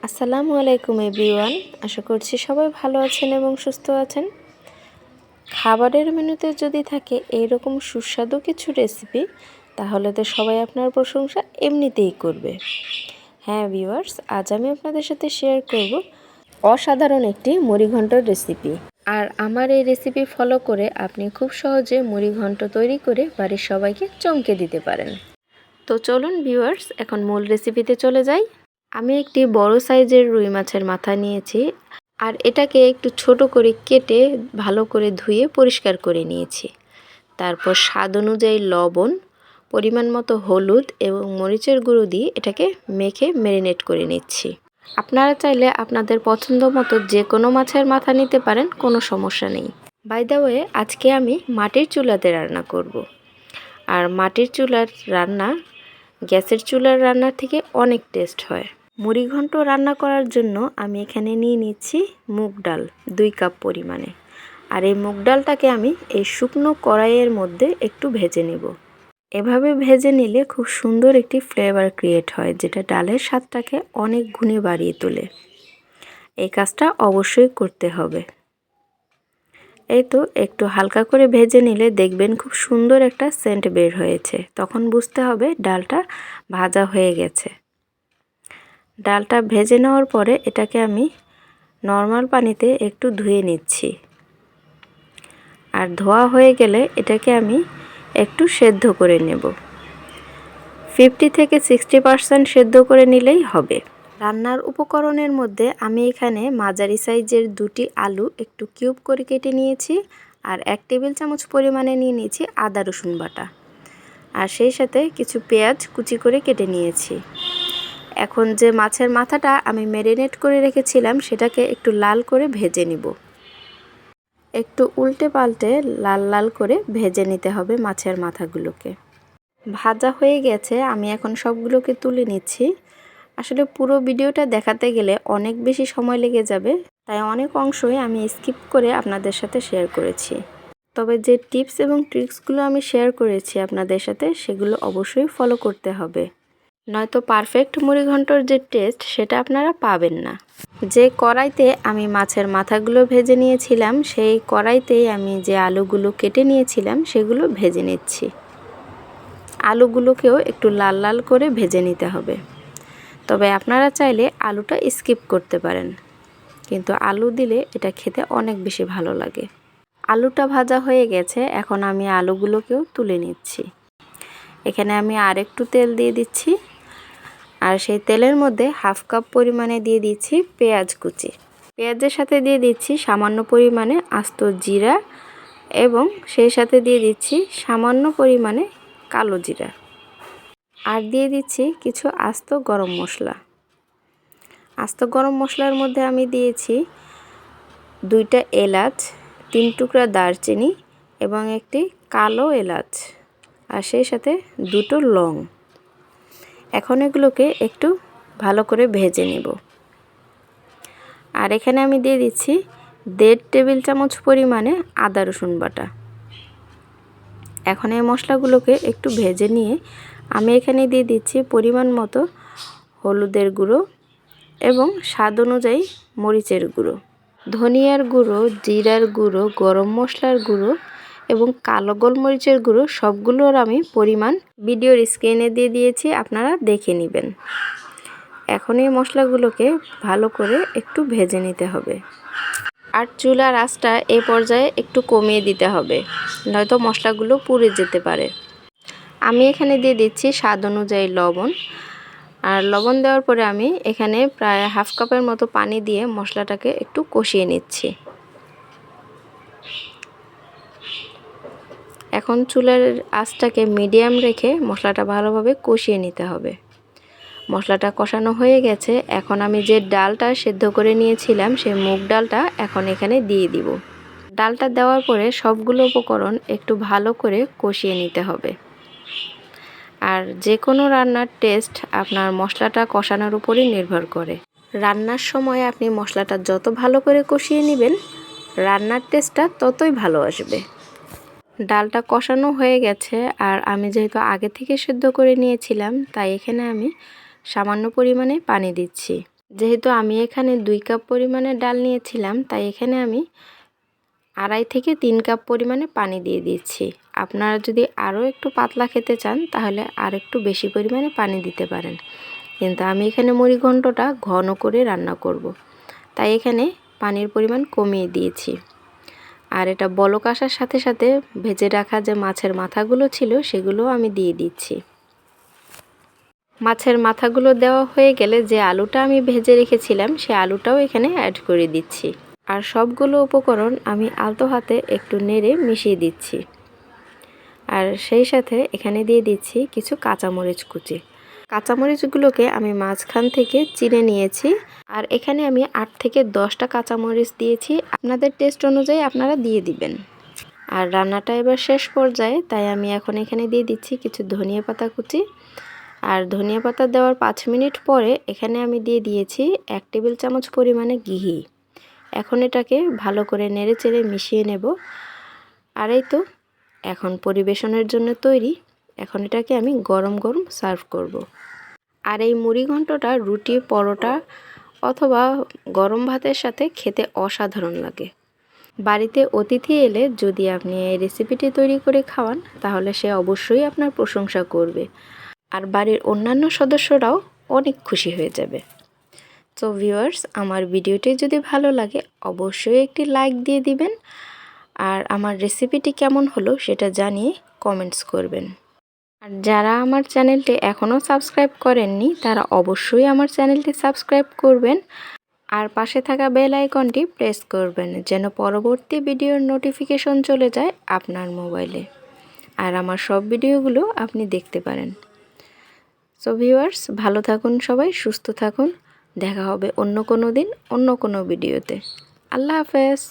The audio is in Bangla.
আসসালামু আলাইকুম এভরিওয়ান। আশা করছি সবাই ভালো আছেন এবং সুস্থ আছেন। খাবারের মেনুতে যদি থাকে এইরকম সুস্বাদু কিছু রেসিপি, তাহলে তো সবাই আপনার প্রশংসা এমনিতেই করবে। হ্যাঁ ভিউয়ার্স, আজ আমি আপনাদের সাথে শেয়ার করব অসাধারণ একটি মুড়িঘণ্টর রেসিপি। আর আমার এই রেসিপি ফলো করে আপনি খুব সহজে মুড়িঘণ্ট তৈরি করে বাড়ির সবাইকে চমকে দিতে পারেন। তো চলুন ভিউয়ার্স, এখন মূল রেসিপিতে চলে যাই। আমি একটি বড় সাইজের রুই মাছের মাথা নিয়েছি, আর এটাকে একটু ছোট করে কেটে ভালো করে ধুয়ে পরিষ্কার করে নিয়েছি। তারপর স্বাদ অনুযায়ী লবণ, পরিমাণ মতো হলুদ এবং মরিচের গুঁড়ো দিয়ে এটাকে মেখে ম্যারিনেট করে নিচ্ছি। আপনারা চাইলে আপনাদের পছন্দ মতো যে কোনো মাছের মাথা নিতে পারেন, কোনো সমস্যা নেই। বাই দ্য ওয়ে, আজকে আমি মাটির চুলাতে রান্না করব। আর মাটির চুলার রান্না গ্যাসের চুলার রান্নার থেকে অনেক টেস্ট হয়। মুড়িঘণ্ট রান্না করার জন্য আমি এখানে নিয়ে নিচ্ছি মুগ ডাল 2 কাপ পরিমাণে। আর এই মুগ ডালটাকে আমি এই শুকনো কড়াইয়ের মধ্যে একটু ভেজে নেব। এভাবে ভেজে নিলে খুব সুন্দর একটি ফ্লেভার ক্রিয়েট হয়, যেটা ডালের স্বাদটাকে অনেক গুণে বাড়িয়ে তোলে। এই কাজটা অবশ্যই করতে হবে। এই তো একটু হালকা করে ভেজে নিলে দেখবেন খুব সুন্দর একটা সেন্ট বের হয়েছে, তখন বুঝতে হবে ডালটা ভাজা হয়ে গেছে। ডালটা ভেজে নেওয়ার পরে এটাকে আমি নর্মাল পানিতে একটু ধুয়ে নিচ্ছি। আর ধোয়া হয়ে গেলে এটাকে আমি একটু সেদ্ধ করে নেব। 50 থেকে 60% সেদ্ধ করে নিলেই হবে। রান্নার উপকরণের মধ্যে আমি এখানে মাঝারি সাইজের 2টি আলু একটু কিউব করে কেটে নিয়েছি, আর 1 টেবিল চামচ পরিমাণে নিয়ে নিয়েছি আদা রসুন বাটা, আর সেই সাথে কিছু পেঁয়াজ কুচি করে কেটে নিয়েছি। এখন যে মাছের মাথাটা আমি ম্যারিনেট করে রেখেছিলাম সেটাকে একটু লাল করে ভেজে নিব। একটু উল্টে পাল্টে লাল লাল করে ভেজে নিতে হবে মাছের মাথাগুলোকে। ভাজা হয়ে গেছে, আমি এখন সবগুলোকে তুলে নিচ্ছি। আসলে পুরো ভিডিওটা দেখাতে গেলে অনেক বেশি সময় লেগে যাবে, তাই অনেক অংশই আমি স্কিপ করে আপনাদের সাথে শেয়ার করেছি। তবে যে টিপস এবং ট্রিক্সগুলো আমি শেয়ার করেছি আপনাদের সাথে, সেগুলো অবশ্যই ফলো করতে হবে, নয়তো পারফেক্ট মুড়িঘণ্টর যে টেস্ট সেটা আপনারা পাবেন না। যে কড়াইতে আমি মাছের মাথাগুলো ভেজে নিয়েছিলাম, সেই কড়াইতেই আমি যে আলুগুলো কেটে নিয়েছিলাম সেগুলো ভেজে নিচ্ছি। আলুগুলোকেও একটু লাল লাল করে ভেজে নিতে হবে। তবে আপনারা চাইলে আলুটা স্কিপ করতে পারেন, কিন্তু আলু দিলে এটা খেতে অনেক বেশি ভালো লাগে। আলুটা ভাজা হয়ে গেছে, এখন আমি আলুগুলোকেও তুলে নিচ্ছি। এখানে আমি আরেকটু তেল দিয়ে দিচ্ছি, আর সেই তেলের মধ্যে 1/2 কাপ পরিমাণে দিয়ে দিচ্ছি পেঁয়াজ কুচি। পেঁয়াজের সাথে দিয়ে দিচ্ছি সামান্য পরিমাণে আস্ত জিরা, এবং সেই সাথে দিয়ে দিচ্ছি সামান্য পরিমাণে কালো জিরা, আর দিয়ে দিচ্ছি কিছু আস্ত গরম মশলা। আস্ত গরম মশলার মধ্যে আমি দিয়েছি 2টা এলাচ, 3 টুকরা দারচিনি এবং একটি কালো এলাচ, আর সেই সাথে 2টো লং। এখন এগুলোকে একটু ভালো করে ভেজে নেব। আর এখানে আমি দিয়ে দিচ্ছি 1.5 টেবিল চামচ পরিমাণে আদা রসুন বাটা। এখন এই মশলাগুলোকে একটু ভেজে নিয়ে আমি এখানে দিয়ে দিচ্ছি পরিমাণ মতো হলুদের গুঁড়ো এবং স্বাদ অনুযায়ী মরিচের গুঁড়ো, ধনিয়ার গুঁড়ো, জিরার গুঁড়ো, গরম মশলার গুঁড়ো এবং কালো গোলমরিচের গুঁড়ো সবগুলোর আমি পরিমাণ ভিডিওর স্ক্রিনে দিয়ে দিয়েছি, আপনারা দেখে নেবেন। এখন এই মশলাগুলোকে ভালো করে একটু ভেজে নিতে হবে, আর চুলার আঁচটা এই পর্যায়ে একটু কমিয়ে দিতে হবে, নয়তো মশলাগুলো পুড়ে যেতে পারে। আমি এখানে দিয়ে দিচ্ছি স্বাদ অনুযায়ী লবণ, আর লবণ দেওয়ার পরে আমি এখানে প্রায় 1/2 কাপের মতো পানি দিয়ে মশলাটাকে একটু কষিয়ে নিচ্ছি। এখন চুলার আঁচটাকে মিডিয়াম রেখে মশলাটা ভালোভাবে কষিয়ে নিতে হবে। মশলাটা কষানো হয়ে গেছে, এখন আমি যে ডালটা সেদ্ধ করে নিয়েছিলাম সেই মুগ ডালটা এখন এখানে দিয়ে দিব। ডালটা দেওয়ার পরে সবগুলো উপকরণ একটু ভালো করে কষিয়ে নিতে হবে। আর যে কোনো রান্নার টেস্ট আপনার মশলাটা কষানোর উপরই নির্ভর করে। রান্নার সময় আপনি মশলাটা যত ভালো করে কষিয়ে নেবেন, রান্নার টেস্টটা ততই ভালো আসবে। ডালটা কষানো হয়ে গেছে, আর আমি যেহেতু আগে থেকে সেদ্ধ করে নিয়েছিলাম, তাই এখানে আমি সামান্য পরিমাণে পানি দিচ্ছি। যেহেতু আমি এখানে 2 কাপ পরিমাণে ডাল নিয়েছিলাম, তাই এখানে আমি 2.5 থেকে 3 কাপ পরিমাণে পানি দিয়ে দিচ্ছি। আপনারা যদি আরও একটু পাতলা খেতে চান তাহলে আর একটু বেশি পরিমাণে পানি দিতে পারেন, কিন্তু আমি এখানে মুড়িঘণ্টটা ঘন করে রান্না করব, তাই এখানে পানির পরিমাণ কমিয়ে দিয়েছি। আর এটা বলক আসার সাথে সাথে ভেজে রাখা যে মাছের মাথাগুলো ছিল সেগুলোও আমি দিয়ে দিচ্ছি। মাছের মাথাগুলো দেওয়া হয়ে গেলে যে আলুটা আমি ভেজে রেখেছিলাম সে আলুটাও এখানে অ্যাড করে দিচ্ছি। আর সবগুলো উপকরণ আমি আলতো হাতে একটু নেড়ে মিশিয়ে দিচ্ছি। আর সেই সাথে এখানে দিয়ে দিচ্ছি কিছু কাঁচামরিচ কুচি। কাঁচামরিচগুলোকে আমি মাঝখান থেকে চিড়ে নিয়েছি। আর এখানে আমি 8 থেকে 10টা কাঁচামরিচ দিয়েছি, আপনাদের টেস্ট অনুযায়ী আপনারা দিয়ে দিবেন। আর রান্নাটা এবার শেষ পর্যায়ে, তাই আমি এখন এখানে দিয়ে দিচ্ছি কিছু ধনিয়া পাতা কুচি। আর ধনিয়া পাতা দেওয়ার 5 মিনিট পরে এখানে আমি দিয়ে দিয়েছি 1 টেবিল চামচ পরিমাণে ঘি। এখন এটাকে ভালো করে নেড়েচেড়ে মিশিয়ে নেব। আর এই তো এখন পরিবেশনের জন্য তৈরি। এখন এটাকে আমি গরম গরম সার্ভ করব। আর এই মুড়িঘণ্টটা রুটি, পরোটা অথবা গরম ভাতের সাথে খেতে অসাধারণ লাগে। বাড়িতে অতিথি এলে যদি আপনি এই রেসিপিটি তৈরি করে খাওয়ান তাহলে সে অবশ্যই আপনার প্রশংসা করবে, আর বাড়ির অন্যান্য সদস্যরাও অনেক খুশি হয়ে যাবে। তো ভিউয়ার্স, আমার ভিডিওটি যদি ভালো লাগে অবশ্যই একটি লাইক দিয়ে দিবেন, আর আমার রেসিপিটি কেমন হলো সেটা জানিয়ে কমেন্টস করবেন। আর যারা আমার চ্যানেলটি এখনও সাবস্ক্রাইব করেননি তারা অবশ্যই আমার চ্যানেলটি সাবস্ক্রাইব করবেন, আর পাশে থাকা বেল আইকনটি প্রেস করবেন যেন পরবর্তী ভিডিওর নোটিফিকেশন চলে যায় আপনার মোবাইলে, আর আমার সব ভিডিওগুলো আপনি দেখতে পারেন। সো ভিউয়ার্স, ভালো থাকুন সবাই, সুস্থ থাকুন। দেখা হবে অন্য কোনো দিন অন্য কোনো ভিডিওতে। আল্লাহ হাফেজ।